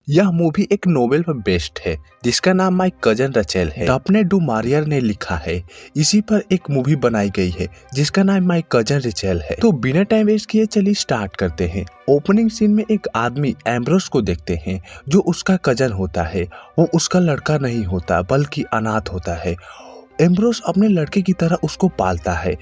यह मूवी एक नोवेल पर बेस्ड है जिसका नाम माय कजन रचेल है। डाफने डू मारियर ने लिखा है। इसी पर एक मूवी बनाई गई है जिसका नाम माय कजन रचेल है। तो बिना टाइम वेस्ट किए चलिए स्टार्ट करते हैं। ओपनिंग सीन में एक आदमी एम्ब्रोस को देखते हैं जो उसका कजन होता है। वो उसका लड़का नहीं होता बल्कि अनाथ होता है। एम्ब्रोस अपने लड़के की तरह उसको पालता है।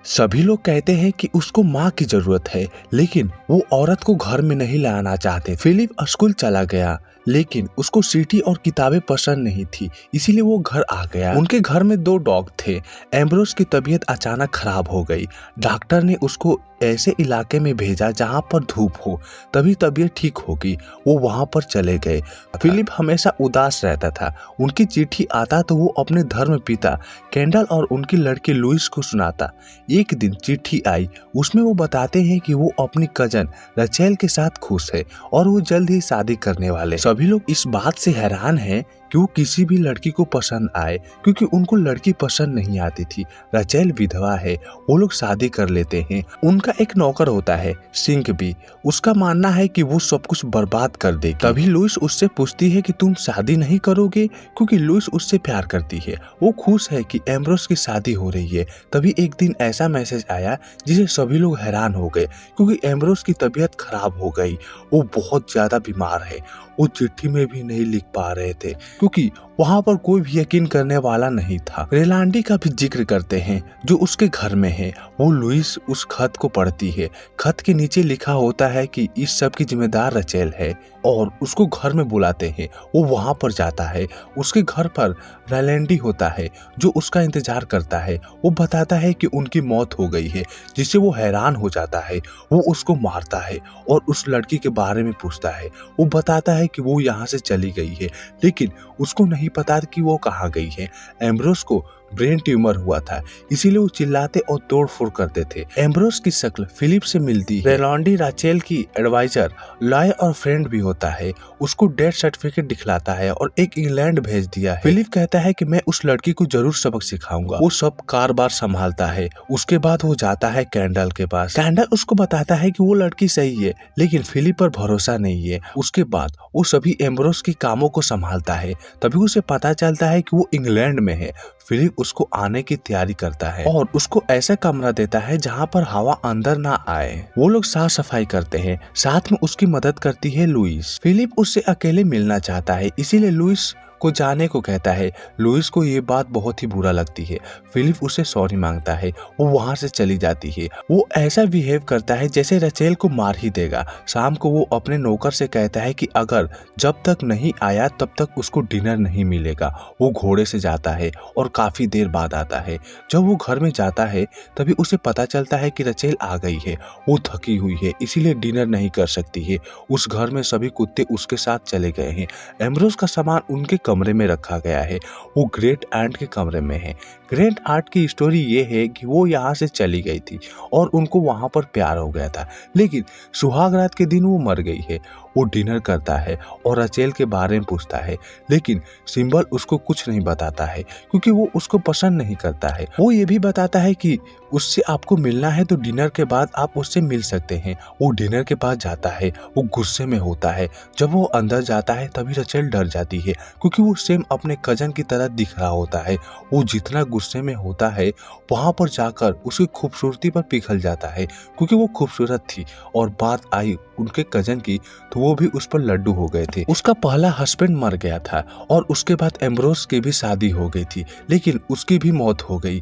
सभी लोग कहते हैं कि उसको माँ की जरूरत है, लेकिन वो औरत को घर में नहीं लाना चाहते। फिलिप स्कूल चला गया लेकिन उसको सिटी और किताबें पसंद नहीं थी, इसीलिए वो घर आ गया। उनके घर में 2 डॉग थे। एम्ब्रोस की तबीयत अचानक खराब हो गई। डॉक्टर ने उसको ऐसे इलाके में भेजा जहाँ पर धूप हो, तभी तबीयत ठीक होगी। वो वहाँ पर चले गए। फिलिप हमेशा उदास रहता था। उनकी चिट्ठी आता तो वो अपने धर्म पिता कैंडल और उनकी लड़की लुइस को सुनाता। एक दिन चिट्ठी आई, उसमें वो बताते हैं कि वो अपनी कजन रचेल के साथ खुश है और वो जल्द ही शादी करने वाले। सभी लोग इस बात से हैरान हैं कि वो किसी भी लड़की को पसंद आए, क्योंकि उनको लड़की पसंद नहीं आती थी। रचेल विधवा है, वो लोग शादी कर लेते हैं। उनका एक नौकर होता है सिंक भी। उसका मानना है कि वो सब कुछ बर्बाद कर देगी। तभी लुइस उससे पूछती है कि तुम शादी नहीं करोगे, क्योंकि लुइस उससे प्यार करती है। वो खुश है कि एम्ब्रोस की शादी हो रही है। तभी एक दिन ऐसा मैसेज आया जिसे सभी लोग हैरान हो गए, क्योंकि एम्ब्रोस की तबीयत खराब हो गई। वो बहुत ज्यादा बीमार है। वो चिट्ठी में भी नहीं लिख पा रहे थे क्योंकि वहाँ पर कोई भी यकीन करने वाला नहीं था। रेलांडी का भी जिक्र करते हैं जो उसके घर में है। वो लुइस उस खत को पढ़ती है। खत के नीचे लिखा होता है कि इस सब की जिम्मेदार रचेल है और उसको घर में बुलाते हैं। वो वहाँ पर जाता है। उसके घर पर रेलांडी होता है जो उसका इंतजार करता है। वो बताता है कि उनकी मौत हो गई है, जिससे वो हैरान हो जाता है। वो उसको मारता है और उस लड़की के बारे में पूछता है। वो बताता है कि वो यहाँ से चली गई है, लेकिन उसको नहीं पता कि वो कहाँ गई है। एम्ब्रोस को ब्रेन ट्यूमर हुआ था, इसीलिए वो चिल्लाते और तोड़फोड़ करते थे। एम्ब्रोस की शक्ल फिलिप से मिलती है। रेलांडी राचेल की एडवाइजर, लॉयर और फ्रेंड भी होता है। उसको डेथ सर्टिफिकेट दिखलाता है और एक इंग्लैंड भेज दिया है। फिलिप कहता है कि मैं उस लड़की को जरूर सबक सिखाऊंगा। वो सब कारबार संभालता है। उसके बाद वो जाता है कैंडल के पास। कैंडल उसको बताता है कि वो लड़की सही है, लेकिन फिलिप पर भरोसा नहीं है। उसके बाद वो सभी एम्ब्रोस के कामों को संभालता है। तभी उसे पता चलता है कि वो इंग्लैंड में है। फिलिप उसको आने की तैयारी करता है और उसको ऐसा कमरा देता है जहाँ पर हवा अंदर ना आए। वो लोग साफ सफाई करते हैं। साथ में उसकी मदद करती है लुइस। फिलिप उससे अकेले मिलना चाहता है, इसीलिए लुइस को जाने को कहता है। लुइस को ये बात बहुत ही बुरा लगती है। फिलिप उससे सॉरी मांगता है। वो वहाँ से चली जाती है। वो ऐसा बिहेव करता है जैसे रचेल को मार ही देगा। शाम को वो अपने नौकर से कहता है कि अगर जब तक नहीं आया तब तक उसको डिनर नहीं मिलेगा। वो घोड़े से जाता है और काफी देर बाद आता है। जब वो घर में जाता है तभी उसे पता चलता है कि रचेल आ गई है। वो थकी हुई है, इसीलिए डिनर नहीं कर सकती है। उस घर में सभी कुत्ते उसके साथ चले गए हैं। एम्ब्रोस का सामान उनके कमरे में रखा गया है। वो ग्रेट आंट के कमरे में है। ग्रेट आंट की स्टोरी ये है कि वो यहाँ से चली गई थी और उनको वहां पर प्यार हो गया था, लेकिन सुहाग रात के दिन वो मर गई है। वो डिनर करता है और रचेल के बारे में पूछता है, लेकिन सिंबल उसको कुछ नहीं बताता है क्योंकि वो उसको पसंद नहीं करता है। वो ये भी बताता है कि उससे आपको मिलना है तो डिनर के बाद आप उससे मिल सकते हैं। वो डिनर के बाद जाता है। वो गुस्से में होता है। जब वो अंदर जाता है तभी रचेल डर जाती है क्योंकि वो सेम अपने कजन की तरह दिख रहा होता है। वो जितना गुस्से में होता है वहां पर जाकर उसकी खूबसूरती पर पिघल जाता है क्योंकि वो खूबसूरत थी। और बात आई उनके कजन की तो वो भी उस पर लड्डू हो गए थे। उसका पहला हस्बैंड मर गया था और उसके बाद एम्ब्रोस की भी शादी हो गई थी, लेकिन उसकी भी मौत हो गई।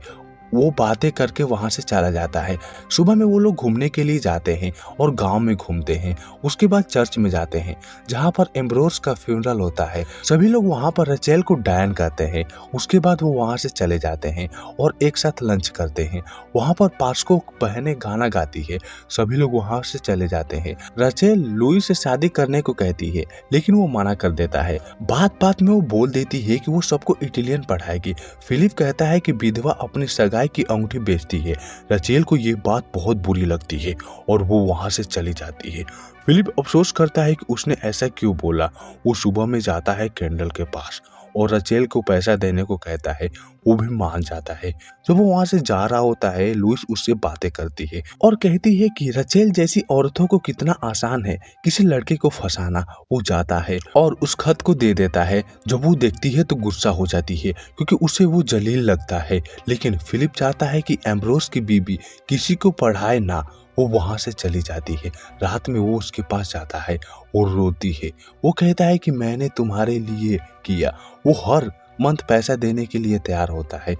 वो बातें करके वहां से चला जाता है। सुबह में वो लोग घूमने के लिए जाते हैं और गांव में घूमते हैं। उसके बाद चर्च में जाते हैं जहां पर एम्ब्रोस का फ्यूनरल होता है। सभी लोग वहां पर रचेल को डायन कहते हैं। उसके बाद वो वहां से चले जाते हैं और एक साथ लंच करते हैं। वहां पर पास्को बहनें गाना गाती है। सभी लोग वहां से चले जाते हैं। रचेल लुइस से शादी करने को कहती है, लेकिन वो मना कर देता है। बात बात में वो बोल देती है कि वो सबको इटालियन पढ़ाएगी। फिलिप कहता है कि विधवा अपनी सगाई की अंगूठी बेचती है। रचेल को ये बात बहुत बुरी लगती है और वो वहां से चली जाती है। फिलिप अफसोस करता है कि उसने ऐसा क्यों बोला। वो सुबह में जाता है कैंडल के पास। और रचेल को पैसा देने को कहता है। वो भी मान जाता है। जब वो वहाँ से जा रहा होता है, लुइस उससे बातें करती है और कहती है कि रचेल जैसी औरतों को कितना आसान है किसी लड़के को फंसाना। वो जाता है और उस खत को दे देता है। जब वो देखती है तो गुस्सा हो जाती है क्योंकि उसे वो जलील लगता है। लेकिन फिलिप चाहता है कि एम्ब्रोस की बीबी किसी को पढ़ाए ना। वो वहां से चली जाती है। रात में वो उसके पास जाता है और रोती है। वो कहता है कि मैंने तुम्हारे लिए किया। वो हर मंथ पैसा देने के लिए तैयार होता है।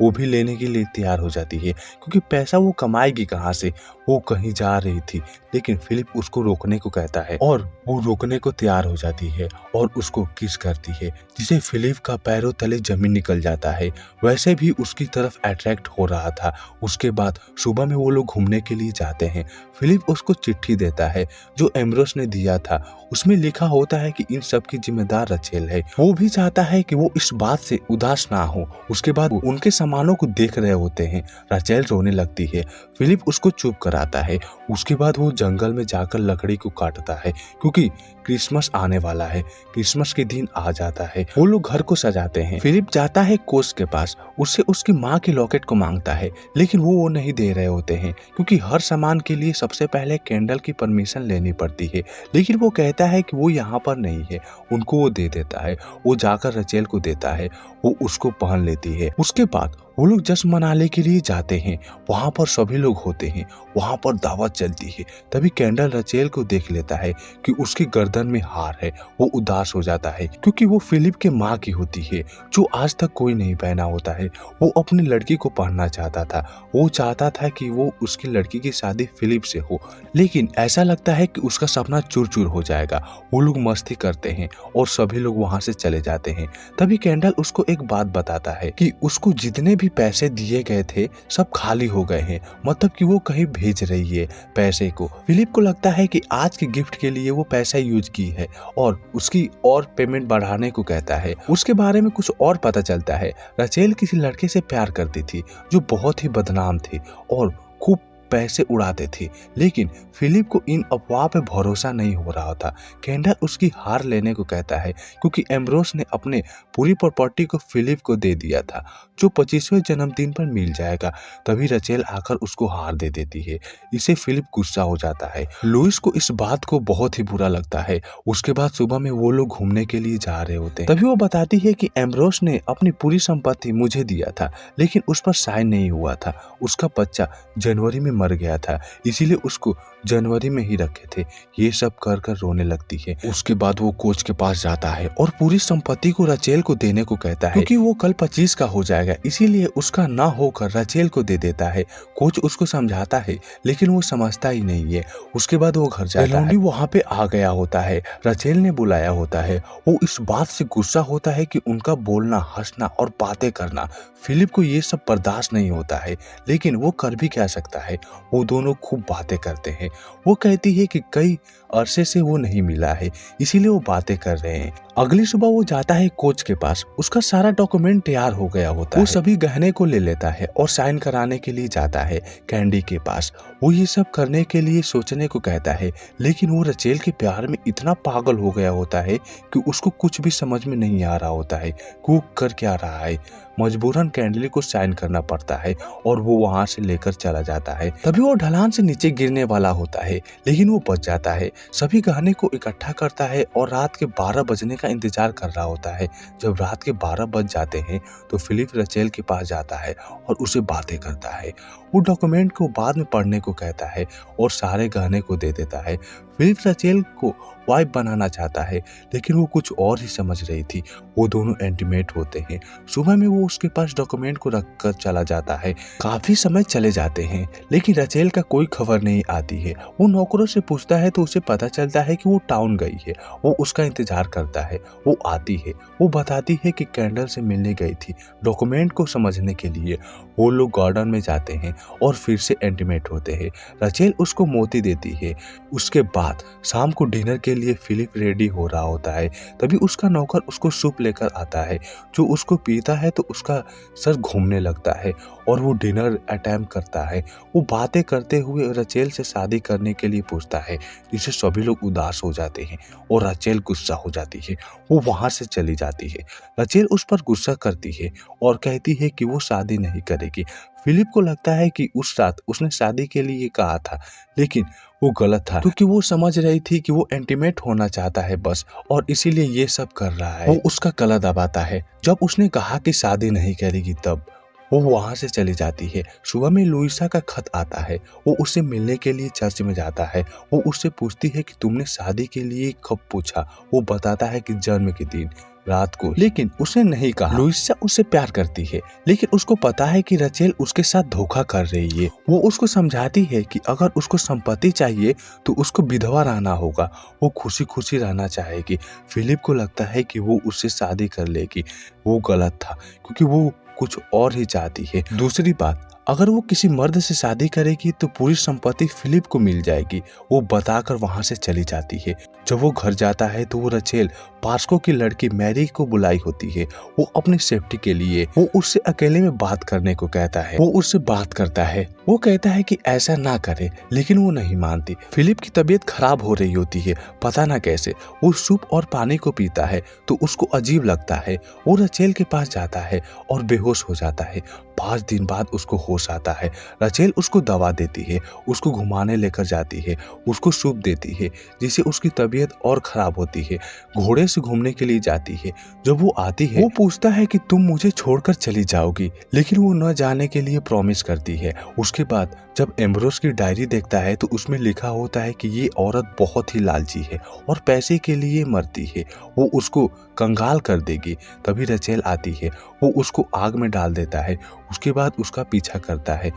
वो भी लेने के लिए तैयार हो जाती है क्योंकि पैसा वो कमाएगी कहाँ से। वो कहीं जा रही थी लेकिन फिलिप उसको रोकने को कहता है और वो रोकने को तैयार हो जाती है और उसको किस करती है, जिसे फिलिप का पैरों तले जमीन निकल जाता है। वैसे भी उसकी तरफ अट्रैक्ट हो रहा था। उसके बाद सुबह में वो लोग घूमने के लिए जाते हैं। फिलिप उसको चिट्ठी देता है जो एम्ब्रोस ने दिया था। उसमें लिखा होता है कि इन सब की जिम्मेदार रचेल है। वो भी चाहता है कि वो इस बात से उदास ना हो। उसके बाद उनके सामानों को देख रहे होते हैं। रचेल रोने लगती है। फिलिप उसको चुप कराता है। उसके बाद वो जंगल में जाकर लकड़ी को काटता है क्योंकि क्रिसमस आने वाला है। क्रिसमस के दिन आ जाता है। वो लोग घर को सजाते हैं। फिलिप जाता है कोच के पास। उससे उसकी माँ के लॉकेट को मांगता है लेकिन वो नहीं दे रहे होते हैं क्योंकि हर सामान के लिए सबसे पहले कैंडल की परमिशन लेनी पड़ती है। लेकिन वो कहता है कि वो यहाँ पर नहीं है। उनको वो दे देता है। वो जाकर रचेल को देता है। वो उसको पहन लेती है। उसके बाद वो लोग जश्न मनाने के लिए जाते हैं। वहाँ पर सभी लोग होते हैं। वहाँ पर दावत चलती है। तभी कैंडल रचेल को देख लेता है कि उसकी गर्दन में हार है। वो उदास हो जाता है क्योंकि वो फिलिप के माँ की होती है जो आज तक कोई नहीं पहना होता है। वो अपनी लड़की को पहनना चाहता था। वो चाहता था कि वो उसकी लड़की की शादी फिलिप से हो, लेकिन ऐसा लगता है कि उसका सपना चूर चूर हो जाएगा। वो लोग मस्ती करते हैं और सभी लोग वहाँ से चले जाते हैं। तभी कैंडल उसको एक बात बताता है कि उसको जितने भी पैसे दिए गए थे सब खाली हो गए हैं, मतलब कि वो कहीं भेज रही है पैसे को। फिलिप को लगता है कि आज के गिफ्ट के लिए वो पैसा यूज की है और उसकी और पेमेंट बढ़ाने को कहता है। उसके बारे में कुछ और पता चलता है। रचेल किसी लड़के से प्यार करती थी जो बहुत ही बदनाम थी और खूब पैसे उड़ाते थे। लेकिन फिलिप को इन अफवाह पे भरोसा नहीं हो रहा था। कैंडल उसकी हार लेने को कहता है क्योंकि एम्ब्रोस ने अपने पूरी प्रॉपर्टी को फिलिप को दे दिया था जो 25वें जन्मदिन पर मिल जाएगा। तभी रचेल आकर उसको हार दे देती है। इसे फिलिप गुस्सा हो जाता है। लुइस को इस बात को बहुत ही बुरा लगता है। उसके बाद सुबह में वो लोग घूमने के लिए जा रहे होते हैं। तभी वो बताती है कि एम्ब्रोस ने अपनी पूरी संपत्ति मुझे दिया था लेकिन उस पर साइन नहीं हुआ था। उसका बच्चा जनवरी में मर गया था, इसीलिए उसको जनवरी में ही रखे थे। ये सब कर कर रोने लगती है। उसके बाद वो कोच के पास जाता है और पूरी संपत्ति को रचेल को देने को कहता है क्योंकि वो कल 25 का हो जाएगा, इसीलिए उसका ना होकर रचेल को दे देता है। कोच उसको समझाता है लेकिन वो समझता ही नहीं है। उसके बाद वो घर जाता है। वहाँ पे आ गया होता है। रचेल ने बुलाया होता है। वो इस बात से गुस्सा होता है कि उनका बोलना, हंसना और बातें करना फिलिप को ये सब बर्दाश्त नहीं होता है, लेकिन वो कर भी क्या सकता है। वो दोनों खूब बातें करते हैं। वो कहती है कि कई अरसे से वो नहीं मिला है, इसीलिए वो बातें कर रहे हैं। अगली सुबह वो जाता है कोच के पास। उसका सारा डॉक्यूमेंट तैयार हो गया होता है। वो सभी गहने को ले लेता है और साइन कराने के लिए जाता है कैंडी के पास। वो ये सब करने के लिए सोचने को कहता है लेकिन वो रचेल के प्यार में इतना पागल हो गया होता है कि उसको कुछ भी समझ में नहीं आ रहा होता है कि वो कर क्या रहा है। मजबूरन कैंडली को साइन करना पड़ता है और वो वहां से लेकर चला जाता है। तभी वो ढलान से नीचे गिरने वाला होता है लेकिन वो बच जाता है। सभी गहने को इकट्ठा करता है और रात के 12 बजने का इंतजार कर रहा होता है। जब रात के 12 बज जाते हैं तो फिलिप रचेल के पास जाता है और उसे बातें करता है। वो डॉक्यूमेंट को बाद में पढ़ने को कहता है और सारे गहने को दे देता है। फिलिप रचेल को वाइफ बनाना चाहता है लेकिन वो कुछ और ही समझ रही थी। वो दोनों इंटीमेट होते हैं। सुबह में वो उसके पास डॉक्यूमेंट को रखकर चला जाता है। काफी समय चले जाते हैं लेकिन रचेल का कोई खबर नहीं आती है। वो नौकरों से पूछता है तो उसे पता चलता है कि वो टाउन गई है। वो उसका इंतजार करता है। वो आती है। वो बताती है कि कैंडल से मिलने गई थी डॉक्यूमेंट को समझने के लिए। वो लोग गार्डन में जाते हैं और फिर से इंटीमेट होते हैं। रचेल उसको मोती देती है। उसके बाद शाम को डिनर के लिए फिलिप रेडी हो रहा होता है। तभी उसका नौकर उसको सूप लेकर आता है। जो उसको पीता है तो उसका सर घूमने लगता है और वो डिनर अटेम्प्ट करता है। वो बातें करते हुए रचेल से शादी करने के लिए पूछता है, जिससे सभी लोग उदास हो जाते हैं और रचेल गुस्सा हो जाती है। वो वहां से चली जाती है। रचेल उस पर गुस्सा करती है और कहती है कि वो शादी नहीं करेगी। फिलिप को लगता है कि उस रात उसने शादी के लिए कहा था, लेकिन वो गलत था, क्योंकि वो समझ रही थी कि वो इंटीमेट होना चाहता है बस, और इसीलिए ये सब कर रहा है। वो उसका गला दबाता है। जब उसने कहा कि शादी नहीं करेगी तब वो वहां से चली जाती है। सुबह में लुइसा का खत आता है। वो उससे मिलने के लिए चर्च में जाता है। वो उससे पूछती है कि तुमने शादी के लिए कब पूछा। वो बताता है कि जन्म के दिन रात को, लेकिन उसने नहीं कहा। लुइसा उससे प्यार करती है, लेकिन उसको पता है कि रचेल उसके साथ धोखा कर रही है। वो उसको समझाती है कि अगर उसको संपत्ति चाहिए तो उसको विधवा रहना होगा। वो खुशी खुशी रहना चाहेगी। फिलिप को लगता है कि वो उससे शादी कर लेगी। वो गलत था, क्योंकि वो कुछ और ही चाहती है। दूसरी बात, अगर वो किसी मर्द से शादी करेगी तो पूरी संपत्ति फिलिप को मिल जाएगी। वो बताकर वहां से चली जाती है। जब वो घर जाता है तो वो रचेल पास्को की लड़की मैरी को बुलाई होती है। वो अपनी सेफ्टी के लिए वो उससे अकेले में बात करने को कहता है। वो उससे बात करता है। वो कहता है कि ऐसा ना करे, लेकिन वो नहीं मानती। फिलिप की तबीयत खराब हो रही होती है, पता ना कैसे। वो सूप और पानी को पीता है तो उसको अजीब लगता है। वो रचेल के पास जाता है और बेहोश हो जाता है। 5 दिन बाद उसको होश आता है। रचेल उसको दवा देती है, उसको घुमाने लेकर जाती है, उसको सूप देती है, जिससे उसकी तबीयत और खराब होती है। घोड़े से घूमने के लिए जाती है। जब वो आती है वो पूछता है कि तुम मुझे छोड़कर चली जाओगी, लेकिन वो न जाने के लिए प्रॉमिस करती है। उसके बाद जब एम्ब्रोस की डायरी देखता है तो उसमें लिखा होता है कि ये औरत बहुत ही लालची है और पैसे के लिए मरती है। वो उसको कंगाल कर देगी। तभी रचेल आती है। वो उसको आग में डाल देता है। उसके बाद उसका पीछा करता है।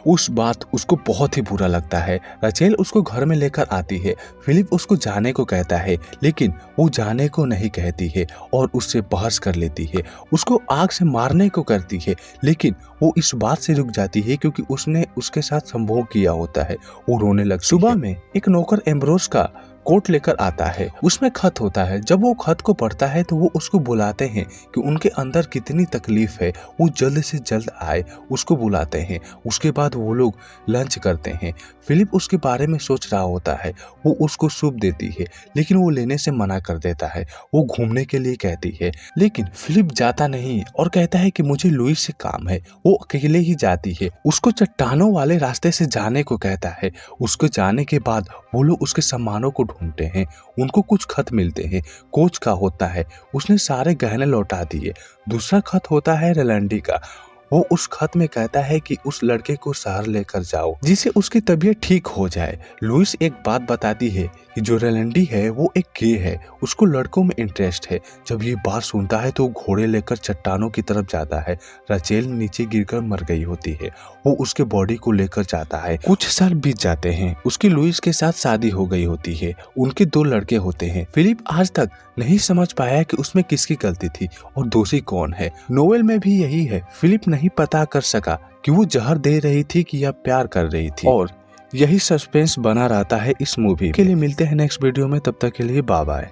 उस बात उसको बहुत ही बुरा लगता है। रचेल उसको घर में लेकर आती है। फिलिप उसको जाने को कहता है, लेकिन वो जाने को नहीं कहती है और उससे बहस कर लेती है। उसको आग से मारने को करती है, लेकिन वो इस बात से रुक जाती है क्योंकि उसने उसके साथ संभोग किया होता है। वो रोने लगती है। सुबह में एक नौकर एम्ब्रोस का कोट लेकर आता है। उसमें खत होता है। जब वो खत को पढ़ता है तो वो उसको बुलाते हैं कि उनके अंदर कितनी तकलीफ है, वो जल्द से जल्द आए। उसको बुलाते हैं। उसके बाद वो लोग लंच करते हैं। फिलिप उसके बारे में सोच रहा होता है। वो उसको सूप देती है, लेकिन वो लेने से मना कर देता है। वो घूमने के लिए कहती है, लेकिन फिलिप जाता नहीं और कहता है कि मुझे लुइस से काम है। वो अकेले ही जाती है। उसको चट्टानों वाले रास्ते से जाने को कहता है। उसको जाने के बाद वो लोग उसके सामानों को ढूंढते हैं। उनको कुछ खत मिलते हैं। कोच का होता है, उसने सारे गहने लौटा दिए। दूसरा खत होता है रेलैंडी का। वो उस खत में कहता है कि उस लड़के को शहर लेकर जाओ, जिससे उसकी तबीयत ठीक हो जाए। लुइस एक बात बताती है कि जो रेलैंडी है वो एक गे है, उसको लड़कों में इंटरेस्ट है। जब ये बात सुनता है तो घोड़े लेकर चट्टानों की तरफ जाता है। रचेल नीचे गिरकर मर गई होती है। वो उसके बॉडी को लेकर जाता है। कुछ साल बीत जाते हैं। उसकी लुइस के साथ शादी हो गई होती है। उनके 2 लड़के होते हैं। फिलिप आज तक नहीं समझ पाया कि उसमें किसकी गलती थी और दोषी कौन है। नोवेल में भी यही है। फिलिप नहीं पता कर सका कि वो जहर दे रही थी कि या प्यार कर रही थी, और यही सस्पेंस बना रहता है इस मूवी के लिए। मिलते हैं नेक्स्ट वीडियो में, तब तक के लिए बाय बाय।